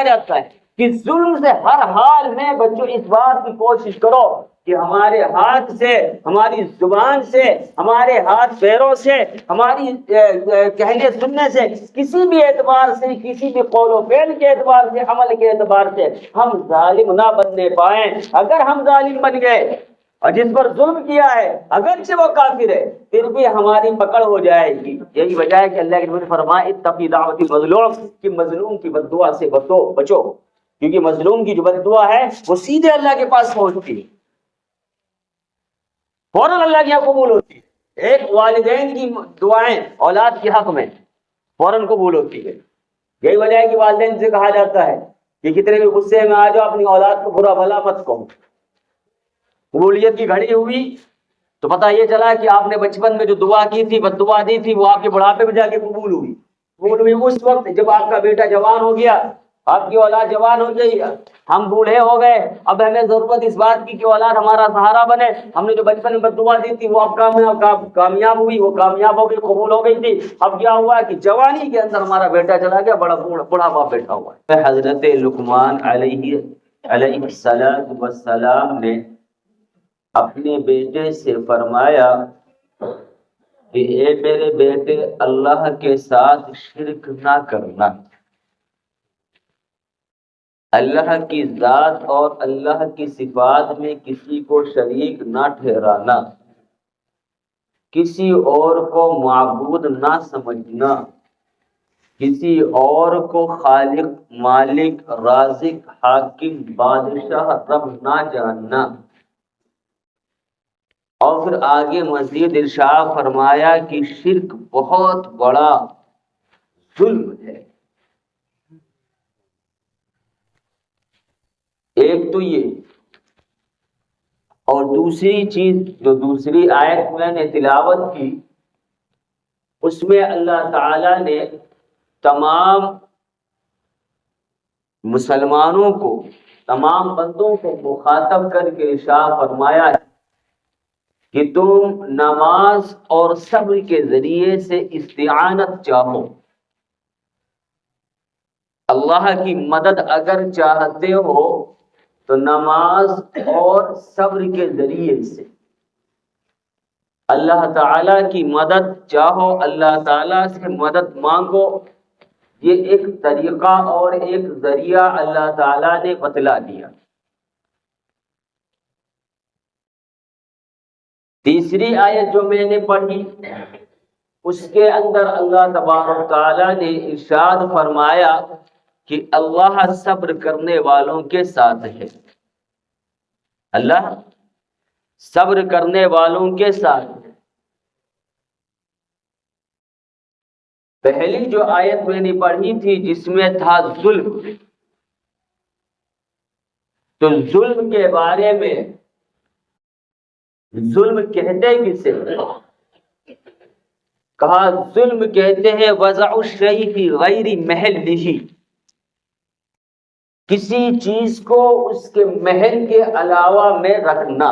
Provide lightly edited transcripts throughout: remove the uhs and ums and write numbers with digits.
جاتا ہے کہ ظلم سے ہر حال میں بچوں اس بات کی کوشش کرو کہ ہمارے ہاتھ سے، ہماری زبان سے، ہمارے ہاتھ پیروں سے، ہماری کہنے سننے سے، کسی بھی اعتبار سے، کسی بھی قول و فعل کے اعتبار سے، عمل کے اعتبار سے ہم ظالم نہ بننے پائیں۔ اگر ہم ظالم بن گئے اور جس پر ظلم کیا ہے اگرچہ وہ کافر ہے پھر بھی ہماری پکڑ ہو جائے گی۔ یہی وجہ ہے کہ اللہ کے نبی نے فرمایا اتقی دعوت المظلوم، کہ مظلوم کی بد دعا سے بچو، کیونکہ مظلوم کی جو بد دعا ہے وہ سیدھے اللہ کے پاس پہنچتی ہے، فوراً اللہ کی یہاں قبول ہوتی ہے۔ ایک والدین کی دعائیں اولاد کے حق میں فوراً قبول ہوتی ہے۔ یہی وجہ ہے کہ والدین سے کہا جاتا ہے کہ کتنے بھی غصے میں آ جاؤ اپنی اولاد کو برا بھلا مت کہو۔ قبولیت کی گھڑی ہوئی تو پتہ یہ چلا کہ آپ نے بچپن میں جو دعا کی تھی، بد دعا دی تھی، وہ آپ کے بڑھاپے میں جا کے قبول ہوئی اس وقت جب آپ کا بیٹا جوان ہو گیا، آپ کی اولاد جوان ہو گئی، ہم بوڑھے ہو گئے، اب ہمیں ضرورت اس بات کی کہ اولاد ہمارا سہارا بنے۔ ہم نے جو بچپن میں بد دعا دی تھی وہ اب کامیاب ہوئی، وہ کامیاب ہو گئی، قبول ہو گئی تھی۔ اب کیا ہوا کہ جوانی کے اندر ہمارا بیٹا چلا گیا، بڑا بڑھاپا بیٹھا ہوا ہے۔ حضرت لقمان علیہ السلام نے اپنے بیٹے سے فرمایا کہ اے میرے بیٹے، اللہ کے ساتھ شرک نہ کرنا، اللہ کی ذات اور اللہ کی صفات میں کسی کو شریک نہ ٹھہرانا، کسی اور کو معبود نہ سمجھنا، کسی اور کو خالق، مالک، رازق، حاکم، بادشاہ، رب نہ جاننا۔ اور پھر آگے مزید ارشاد فرمایا کہ شرک بہت بڑا ظلم ہے۔ ایک تو یہ، اور دوسری چیز جو دوسری آیت میں نے تلاوت کی اس میں اللہ تعالی نے تمام مسلمانوں کو، تمام بندوں کو مخاطب کر کے ارشاد فرمایا ہے کہ تم نماز اور صبر کے ذریعے سے استعانت چاہو، اللہ کی مدد اگر چاہتے ہو تو نماز اور صبر کے ذریعے سے اللہ تعالیٰ کی مدد چاہو، اللہ تعالیٰ سے مدد مانگو۔ یہ ایک طریقہ اور ایک ذریعہ اللہ تعالیٰ نے بتلا دیا۔ تیسری آیت جو میں نے پڑھی اس کے اندر اللہ تبارک و تعالیٰ نے ارشاد فرمایا کہ اللہ صبر کرنے والوں کے ساتھ ہے، اللہ صبر کرنے والوں کے ساتھ ہے۔ پہلی جو آیت میں نے پڑھی تھی جس میں تھا ظلم، تو ظلم کے بارے میں ظلم کہتے کسے کہا؟ ظلم کہتے ہیں وضع الشیء فی غیر محلہ، کسی چیز کو اس کے محل کے علاوہ میں رکھنا۔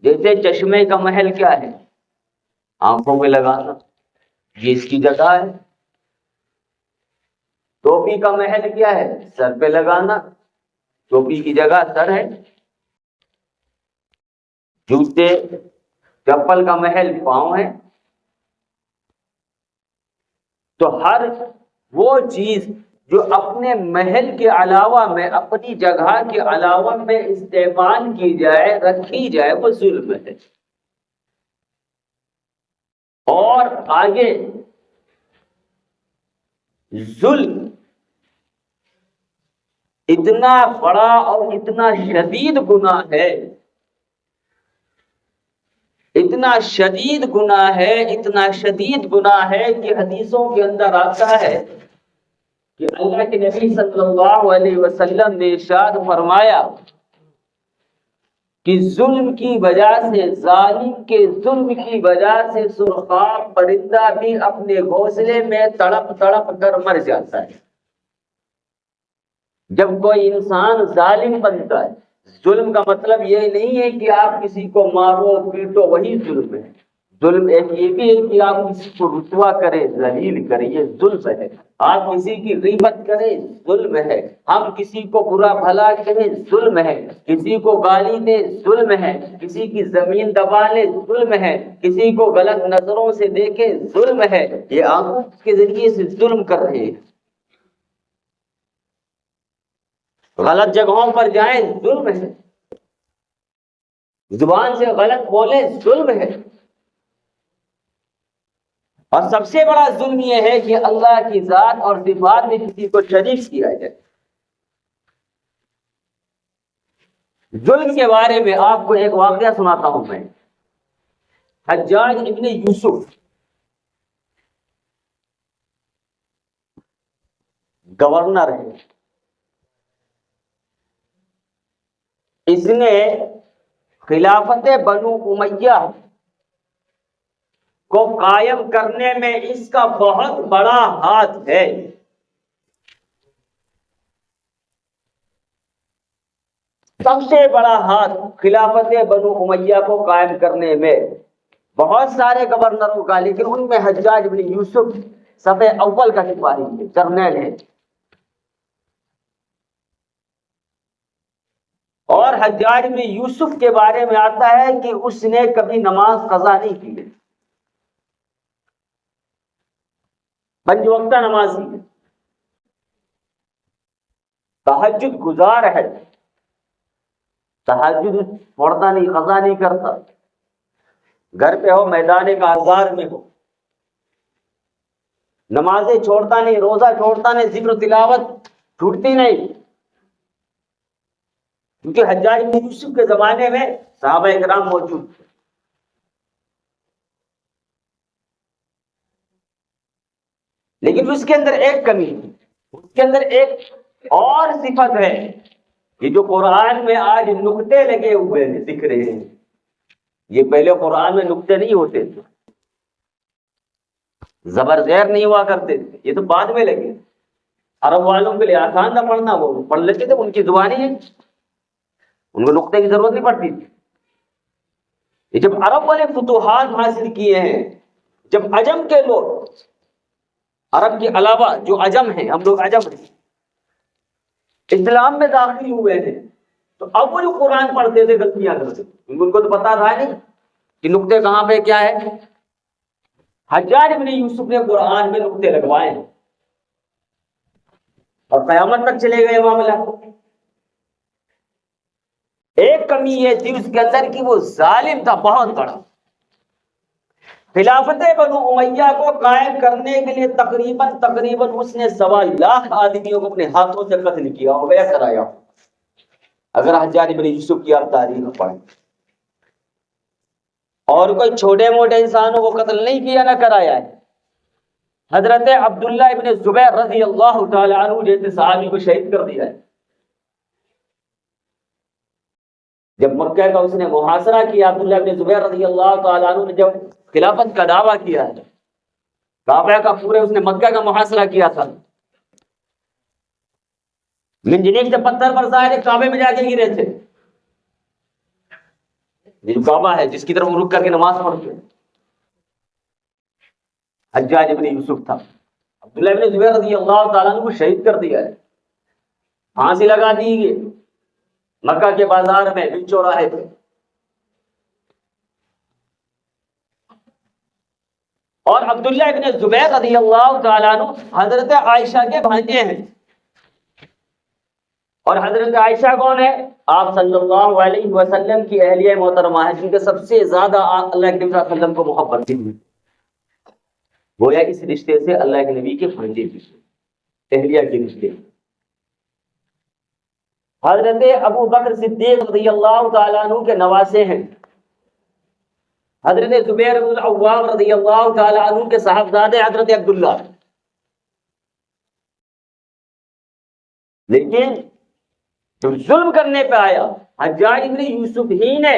جیسے چشمے کا محل کیا ہے؟ آنکھوں میں لگانا، یہ اس کی جگہ ہے۔ ٹوپی کا محل کیا ہے؟ سر پہ لگانا، ٹوپی کی جگہ سر ہے۔ جوتے چپل کا محل پاؤں ہے۔ تو ہر وہ چیز جو اپنے محل کے علاوہ میں، اپنی جگہ کے علاوہ میں استعمال کی جائے، رکھی جائے، وہ ظلم ہے۔ اور آگے ظلم اتنا بڑا اور اتنا شدید گناہ ہے، اتنا شدید گناہ ہے، اتنا شدید گناہ ہے کہ حدیثوں کے اندر آتا ہے کہ اللہ کے نبی صلی اللہ علیہ وسلم نے ارشاد فرمایا کہ ظلم کی وجہ سے، ظالم کے ظلم کی وجہ سے سرخاب پرندہ بھی اپنے گھونسلے میں تڑپ تڑپ کر مر جاتا ہے۔ جب کوئی انسان ظالم بنتا ہے، ظلم کا مطلب یہ نہیں ہے کہ آپ کسی کو مارو پیٹو، وہی ظلم ہے۔ ظلم ایک یہ بھی ہے کہ آپ کسی کو رسوا کریں، ذلیل کریں، یہ ظلم ہے۔ آپ کسی کی غیبت کریں، ظلم ہے۔ ہم کسی کو برا بھلا کہیں، ظلم ہے۔ کسی کو گالی دیں، ظلم ہے۔ کسی کی زمین دبا لیں، ظلم ہے۔ کسی کو غلط نظروں سے دیکھیں، ظلم ہے۔ یہ آنکھوں کے ذریعے سے ظلم کر رہے ہیں۔ غلط جگہوں پر جائیں، ظلم ہے۔ زبان سے غلط بولیں، ظلم ہے۔ اور سب سے بڑا ظلم یہ ہے کہ اللہ کی ذات اور صفات میں کسی کو شریک کیا جائے۔ ظلم کے بارے میں آپ کو ایک واقعہ سناتا ہوں میں۔ حجاج ابن یوسف گورنر ہے۔ اس نے خلافت بنو امیہ کو قائم کرنے میں اس کا بہت بڑا ہاتھ ہے۔ سب سے بڑا ہاتھ خلافت بنو امیہ کو قائم کرنے میں بہت سارے گورنروں کا، لیکن ان میں حجاج بن یوسف صف اول کا سپاہی ہے، جرنیل ہے۔ اور حجاج بن یوسف کے بارے میں آتا ہے کہ اس نے کبھی نماز قضا نہیں کی، پنج وقتہ نمازی ہے، تہجد گزار ہے، تہجد پڑھتا نہیں، قضا نہیں کرتا، گھر پہ ہو میدان کارزار میں ہو، نمازیں چھوڑتا نہیں، روزہ چھوڑتا نہیں، ذکر و تلاوت چھوٹتی نہیں۔ کیونکہ حجاج بن یوسف کے زمانے میں صحابہ اکرام موجود تھے۔ لیکن اس کے اندر ایک کمی ہے، اس کے اندر ایک اور صفت ہے، یہ جو قرآن میں آج نقطے لگے ہوئے ہیں دکھ رہے ہیں، یہ پہلے قرآن میں نقطے نہیں ہوتے تھے، زبر زیر نہیں ہوا کرتے تھے، یہ تو بعد میں لگے۔ عرب والوں کے لیے آسان تھا پڑھنا، وہ پڑھ لیتے تھے، ان کی زبان ہی ہے، ان کو نقطے کی ضرورت نہیں پڑتی تھی۔ یہ جب عرب والے فتوحات حاصل کیے ہیں، جب عجم کے لوگ، عرب کے علاوہ جو عجم ہیں، ہم لوگ عجم ہیں، اسلام میں داخل ہوئے ہیں، تو اب وہ جو قرآن پڑھتے تھے غلطیاں کرتے تھے، ان کو تو پتا تھا نہیں کہ نقطے کہاں پہ کیا ہے۔ حجاج بن یوسف نے قرآن میں نقطے لگوائے ہیں، اور قیامت تک چلے گئے معاملہ۔ ایک کمی یہ تھی اس کے اندر کہ وہ ظالم تھا بہت بڑا۔ خلافت بنو امیہ کو قائم کرنے کے لیے تقریباً اس نے 1.25 آدمیوں کو اپنے ہاتھوں سے قتل کیا ہو گیا، کرایا۔ اگر حجاج بن یوسف کی آپ تاریخ پڑھیں، اور کوئی چھوٹے موٹے انسانوں کو قتل نہیں کیا، نہ کرایا ہے۔ حضرت عبداللہ ابن زبیر رضی اللہ تعالی عنہ جیسے صحابی کو شہید کر دیا ہے۔ جب مکہ کا اس نے محاصرہ کیا، عبداللہ ابن زبیر رضی اللہ تعالیٰ عنہ نے جب خلافت کا دعویٰ کیا ہے، کعبہ کا پورے اس نے مکہ کا محاصرہ کیا تھا، منجنیق سے پتھر برسائے تھے، کعبے میں جا کے گرے تھے۔ یہ جو کعبہ ہے جس کی طرف رک کر کے نماز پڑھتے ہیں، حجاج ابن یوسف تھا۔ عبداللہ ابن زبیر رضی اللہ تعالیٰ عنہ کو شہید کر دیا ہے، پھانسی لگا دی گئی مکہ کے بازار میں بن چوراہے تھے۔ اور عبداللہ ابن زبیر رضی اللہ تعالیٰ عنہ حضرت عائشہ کے بھانجے ہیں، اور حضرت عائشہ کون ہے؟ آپ صلی اللہ علیہ وسلم کی اہلیہ محترمہ ہے، جن کے سب سے زیادہ اللہ کے نبی صلی اللہ علیہ وسلم کو محبت تھی۔ گویا اس رشتے سے اللہ کے نبی کے بھانجے بھی، اہلیہ کے رشتے۔ حضرت ابو بکر صدیق رضی اللہ تعالیٰ عنہ کے نواسے ہیں۔ حضرت زبیر بن العوام رضی اللہ تعالیٰ عنہ کے صاحبزادے حضرت عبداللہ۔ لیکن جو ظلم کرنے پہ آیا، حجاج بن یوسف ہی نے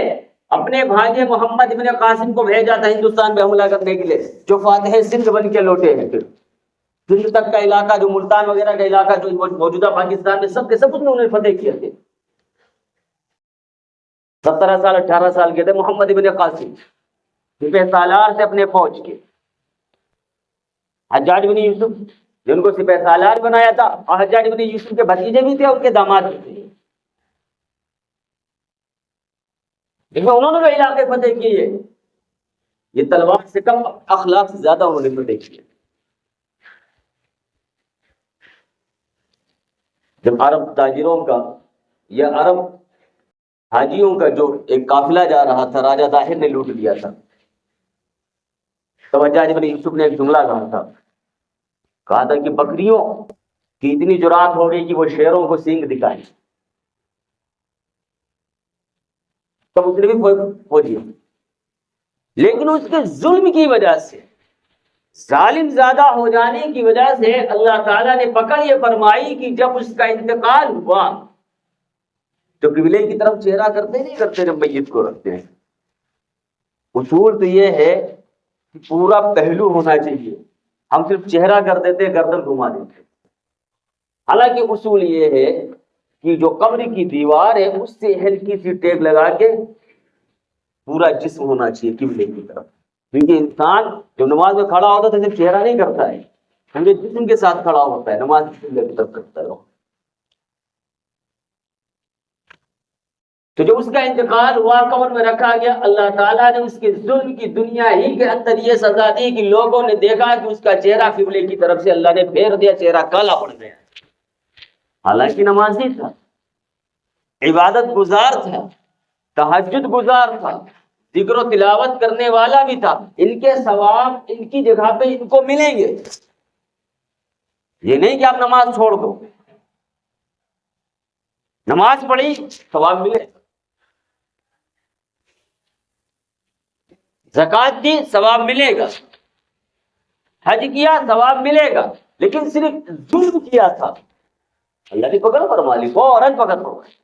اپنے بھانجے محمد بن قاسم کو بھیجا تھا ہندوستان پہ حملہ کرنے کے لیے، جو فاتح سندھ بن کے لوٹے ہیں۔ پھر سندھ تک کا علاقہ، جو ملتان وغیرہ کا علاقہ جو موجودہ پاکستان میں، سب کے سب اس نے انہیں فتح کیا تھے۔ 17 سال 18 سال کے تھے محمد بن قاسم، سپہ سالار سے اپنے فوج کے، حجاج بن یوسف جن کو سپہ سالار بنایا تھا، اور حجاج بن یوسف کے بھتیجے بھی تھے، ان کے داماد بھی تھے، لیکن انہوں نے جو علاقے فتح کیے، یہ تلوار سے کم اخلاق سے زیادہ انہوں نے فتح کیے۔ جب عرب تاجروں کا یا عرب حاجیوں کا جو ایک قافلہ جا رہا تھا، راجہ طاہر نے لوٹ لیا تھا، تو حجاج بن یوسف نے ایک جملہ کہا تھا کہ بکریوں کی اتنی جرات ہو گئی کہ وہ شیروں کو سینگ دکھائیں، تب اس نے بھی فوجی، لیکن اس کے ظلم کی وجہ سے، ظالم زیادہ ہو جانے کی وجہ سے اللہ تعالیٰ نے پکڑ یہ فرمائی کہ جب اس کا انتقال ہوا تو قبلے کی طرف چہرہ کرتے نہیں کرتے جب میت کو رکھتے ہیں۔ اصول تو یہ ہے کہ پورا پہلو ہونا چاہیے، ہم صرف چہرہ کر دیتے، گردن گھما دیتے۔ حالانکہ اصول یہ ہے کہ جو قبر کی دیوار ہے اس سے ہلکی سی ٹیک لگا کے پورا جسم ہونا چاہیے قبلے کی طرف، کیونکہ انسان جو نماز میں کھڑا ہوتا ہے تو صرف چہرہ نہیں کرتا ہے، پورے جسم کے ساتھ کھڑا ہوتا ہے، نماز قبلے کی طرف کرتا ہے۔ تو جب اس کا انتقال ہوا، قبر میں رکھا گیا، اللہ تعالیٰ نے اس کے ظلم کی دنیا ہی کے اندر یہ سزا دی کہ لوگوں نے دیکھا کہ اس کا چہرہ قبلے کی طرف سے اللہ نے پھیر دیا، چہرہ کالا پڑ گیا، حالانکہ نمازی تھا، عبادت گزار تھا، تہجد گزار تھا، ذکر و تلاوت کرنے والا بھی تھا، ان کے ثواب ان کی جگہ پہ ان کو ملیں گے، یہ نہیں کہ آپ نماز چھوڑ دو، نماز پڑھی ثواب ملے، زکوٰۃ دی ثواب ملے گا، حج کیا ثواب ملے گا، لیکن صرف ظلم کیا تھا اللہ کی پکڑ فرما لی، فوراً پکڑ فرما لی۔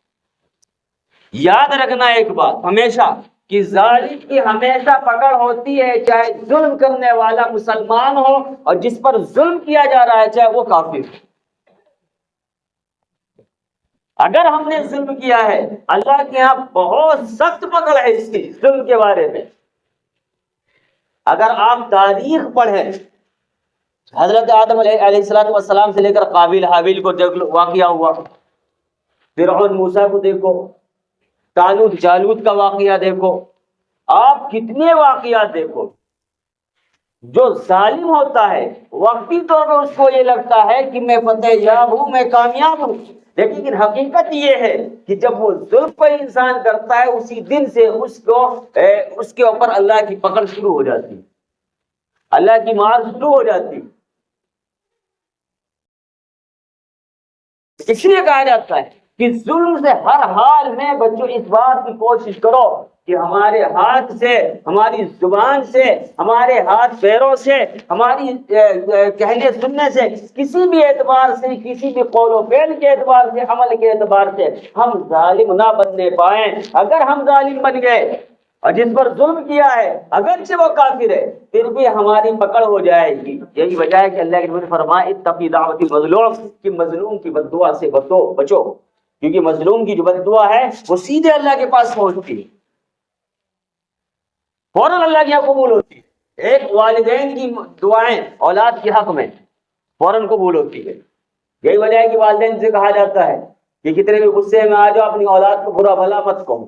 یاد رکھنا ایک بات ہمیشہ کہ ظالم کی ہمیشہ پکڑ ہوتی ہے، چاہے ظلم کرنے والا مسلمان ہو اور جس پر ظلم کیا جا رہا ہے چاہے وہ کافر ہو۔ اگر ہم نے ظلم کیا ہے، اللہ کے یہاں بہت سخت پکڑ ہے اس کی ظلم کے بارے میں۔ اگر آپ تاریخ پڑھیں، حضرت آدم علیہ السلام سے لے کر قابیل حابیل کو دیکھ لو، واقعہ ہوا، فرعون موسیٰ کو دیکھو، طالوت جالوت کا واقعہ دیکھو، آپ کتنے واقعات دیکھو۔ جو ظالم ہوتا ہے وقتی طور پر اس کو یہ لگتا ہے کہ میں فتح یاب ہوں، میں کامیاب ہوں، لیکن حقیقت یہ ہے کہ جب وہ ظلم کوئی انسان کرتا ہے اسی دن سے اس کے اوپر اللہ کی پکڑ شروع ہو جاتی، اللہ کی مار شروع ہو جاتی۔ اس لیے کہا جاتا ہے کہ ظلم سے ہر حال میں بچوں اس بات کی کوشش کرو کہ ہمارے ہاتھ سے، ہماری زبان سے، ہمارے ہاتھ پیروں سے، ہماری کہنے سننے سے، کسی بھی اعتبار سے، کسی بھی قول و فعل کے اعتبار سے، عمل کے اعتبار سے ہم ظالم نہ بننے پائیں۔ اگر ہم ظالم بن گئے اور جس پر ظلم کیا ہے اگرچہ وہ کافر ہے پھر بھی ہماری پکڑ ہو جائے گی۔ یہی وجہ ہے کہ اللہ کے نبی نے فرمایا اتقی دعوت المظلوم، کہ مظلوم کی بد دعا سے بچو، کیونکہ مظلوم کی جو بد دعا ہے وہ سیدھے اللہ کے پاس پہنچتی ہے، فوراً اللہ کی قبول ہوتی ہے۔ ایک والدین کی دعائیں اولاد کے حق میں فوراً قبول ہوتی ہے۔ یہی وجہ ہے کہ والدین سے کہا جاتا ہے کہ کتنے بھی غصے میں آ جاؤ اپنی اولاد کو برا بھلا مت کہو۔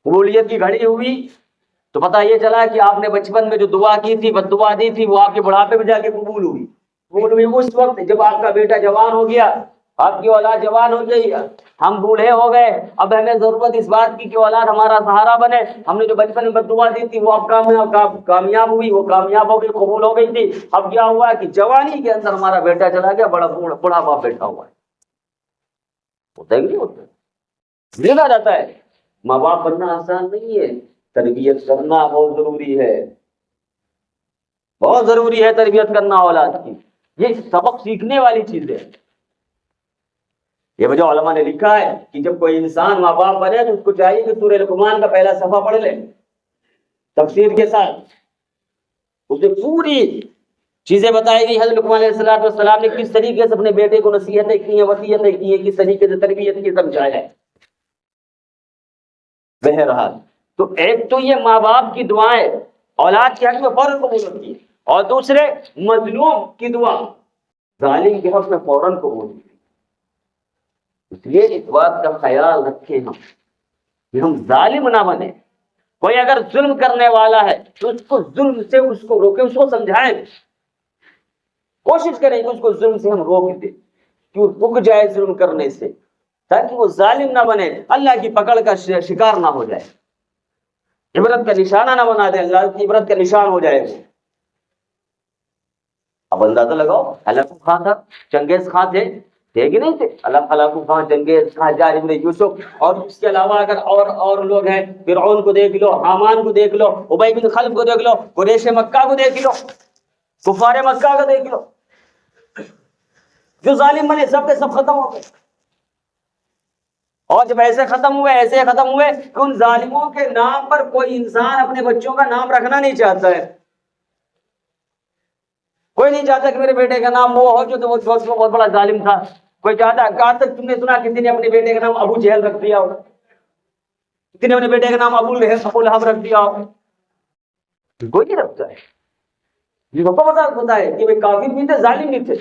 قبولیت کی گھڑی ہوئی تو پتہ یہ چلا کہ آپ نے بچپن میں جو دعا کی تھی، بد دعا دی تھی، وہ آپ کے بڑھاپے میں جا کے قبول ہوئی۔ اس وقت جب آپ کا بیٹا جوان ہو گیا، آپ کی اولاد جوان ہو گئی، ہم بوڑھے ہو گئے، اب ہمیں ضرورت اس بات کی کہ اولاد ہمارا سہارا بنے، ہم نے جو بچپن میں بد دعا دی تھی وہ اب کامیاب ہوئی، وہ کامیاب ہو گئی، قبول ہو گئی تھی۔ اب کیا ہوا کہ جوانی کے اندر ہمارا بیٹا چلا گیا، بڑا بڑھا باپ بیٹھا ہوا ہے۔ ہوتا ہے کہ نہیں ہوتا؟ دیکھا جاتا ہے ماں باپ بننا آسان نہیں ہے، تربیت کرنا بہت ضروری ہے، بہت ضروری ہے تربیت کرنا اولاد کی، یہ سبق سیکھنے والی چیز ہے۔ یہ وجہ علماء نے لکھا ہے کہ جب کوئی انسان ماں باپ بنے تو اس کو چاہیے کہ سورہ لقمان کا پہلا صفحہ پڑھ لے تفسیر کے ساتھ، اس میں پوری چیزیں بتائی گئی حضرت لقمان علیہ السلام نے کس طریقے سے اپنے بیٹے کو نصیحتیں کی ہیں، وصیتیں کی ہیں، کس طریقے سے تربیت کی، سمجھایا ہے۔ بہرحال تو ایک تو یہ ماں باپ کی دعائیں اولاد کے حق میں فوراً قبول ہوتی ہے، اور دوسرے مظلوم کی دعا ظالم کے حق میں فوراً قبول ہوتی ہے۔ اس لیے اس بات کا خیال رکھیں ہم کہ ہم ظالم نہ بنیں۔ کوئی اگر ظلم کرنے والا ہے تو اس کو ظلم سے اس کو روکیں، اس کو سمجھائیں، کوشش کریں کہ اس کو ظلم سے ہم روک دیں کہ وہ رک جائے ظلم کرنے سے، تاکہ وہ ظالم نہ بنے، اللہ کی پکڑ کا شکار نہ ہو جائے، عبرت کا نشانہ نہ بنا دے، اللہ کی عبرت کا نشان ہو جائے وہ۔ اب اندازہ لگاؤ، ہلاکو خان تھا، چنگیز خان تھے کہ نہیں تھے؟ ہلاکو خان، چنگیز خان، حجاج ابن یوسف، اور اس کے علاوہ اگر اور لوگ ہیں، فرعون کو دیکھ لو، حامان کو دیکھ لو، ابی بن خلف کو دیکھ لو، قریش مکہ کو دیکھ لو، کفار مکہ کو دیکھ لو، جو ظالم بنے سب کے سب ختم ہو گئے۔ اور جب ایسے ختم ہوئے کہ ان ظالموں کے نام پر کوئی انسان اپنے بچوں کا نام رکھنا نہیں چاہتا ہے، کوئی نہیں چاہتا کہ میرے بیٹے کا نام وہ ہو جو بہت بڑا ظالم تھا۔ کوئی چاہتا ہے، کہاں تک تم نے سنا کسی نے اپنے بیٹے کا نام ابو جہل رکھ دیا ہو، کسی نے اپنے بیٹے کا نام ابو لہب رکھ دیا ہو؟ کوئی نہیں رکھتا ہے۔ یہ پتہ ہے کہ وہ کافر بھی تھے، ظالم بھی تھے،